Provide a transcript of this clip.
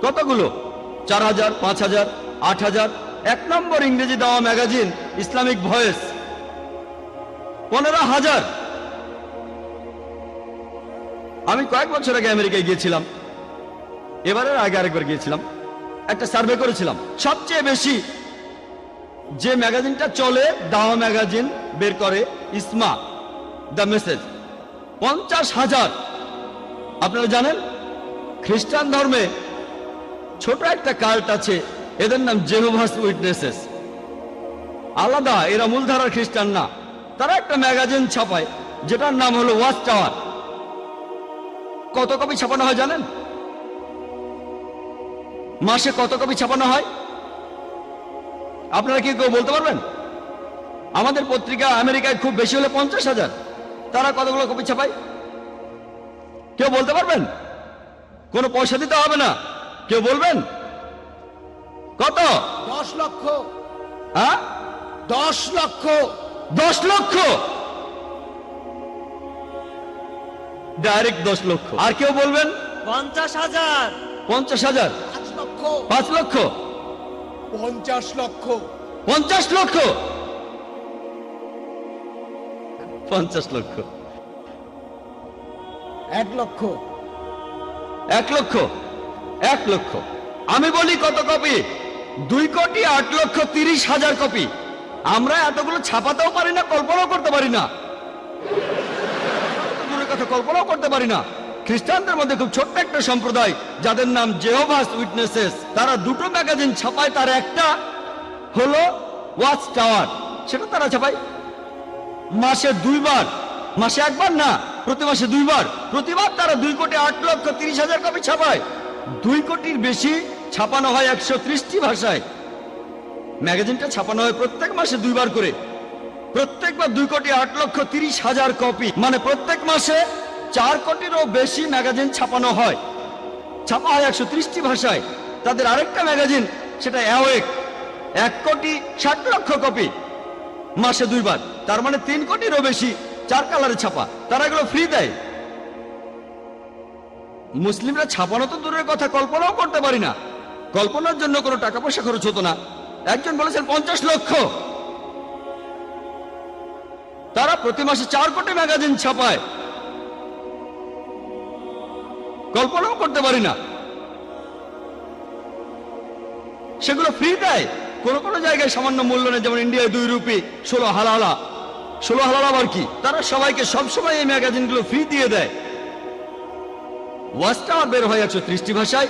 কতগুলো? 4000, 5000, 8000। 1 নম্বর ইংরেজি দাওয়া ম্যাগাজিন ইসলামিক ভয়েস 15,000। আমি কয়েক বছর আগে আমেরিকায় গিয়েছিলাম, এবারের আগে আরেকবার গিয়েছিলাম, একটা সার্ভে করেছিলাম। সবচেয়ে বেশি যে ম্যাগাজিনটা চলে দাওয়া ম্যাগাজিন বের করে ইসমা, দ্য মেসেজ, 50,000। আপনারা জানেন খ্রিস্টান ধর্মে ছোট একটা কাল্ট আছে, এদের নাম জেহোভাস উইটনেসেস। আলাদা, এরা মূলধারার খ্রিস্টান না। তারা একটা ম্যাগাজিন ছাপায় যেটার নাম হলো ওয়াচ টাওয়ার। কত কপি ছাপানো হয় জানেন? মাসে কত কপি ছাপানো হয় আপনারা কি কেউ বলতে পারবেন? আমাদের পত্রিকা আমেরিকায় খুব বেশি হলে 50,000। তারা কতগুলো কপি ছাপায় কেউ বলতে পারবেন? কোনো পয়সা দিতে হবে না, কেউ বলবেন কত? 10 লক্ষ। হ্যাঁ, 10 লক্ষ। 10 লক্ষ, ডাইরেক্ট 10 লক্ষ। আর কেউ বলবেন 50,000। 50,000, 5 লক্ষ। 5 লক্ষ, 50 লক্ষ। 50 লক্ষ, 50 লক্ষ, 1 লক্ষ। 1 লক্ষ, 1 লক্ষ। আমি বলি কত কপি? 2,08,30,000 কপি। আমরা এতগুলো ছাপাতেও পারি না, কল্পনাও করতে পারি না। দূরের কথা কল্পনাও করতে পারি না। খ্রিস্টানদের মধ্যে খুব ছোট্ট একটা সম্প্রদায় যাদের নাম জেহোভাস উইটনেসেস, তারা দুটো ম্যাগাজিন ছাপায়। তার একটা হলো ওয়াচ টাওয়ার, সেটা তারা ছাপায় মাসে 2 বার। মাসে একবার না, প্রতি মাসে 2 বার। প্রতিবার তারা 2,08,30,000 কপি ছাপায়। 2 কোটির বেশি ছাপানো হয় 130টি ভাষায়। ম্যাগাজিনটা ছাপানো হয় প্রত্যেক মাসে 2 বার করে। প্রত্যেকবার 2,08,30,000 কপি, মানে প্রত্যেক মাসে 4 কোটিরও বেশি ম্যাগাজিন ছাপানো হয়। ছাপা হয় 130টি ভাষায়। তাদের আরেকটা ম্যাগাজিন, সেটা অ্যাওয়েক, 1,60,00,000 কপি, মাসে 2 বার। তার মানে 3 কোটিরও বেশি 4 কালারে ছাপা। তারা এগুলো ফ্রি দেয়। মুসলিমরা ছাপানো তো দূরের কথা, কল্পনাও করতে পারি না। কল্পনার জন্য কোনো টাকা পয়সা খরচ হতো না। একজন বলেছেন 50 লক্ষ। তারা প্রতি মাসে 4 কোটি ম্যাগাজিন ছাপায়, কল্পনাও করতে পারি না। সেগুলো ফ্রি দেয়। কোন কোন জায়গায় সামান্য মূল্য নেই, যেমন ইন্ডিয়ায় 2 রুপি, 16 হালালা। 16 হালালা আবার কি? তারা সবাইকে সবসময় এই ম্যাগাজিনগুলো ফ্রি দিয়ে দেয়। ওয়াচ টাওয়ার বের হয় 130টি ভাষায়।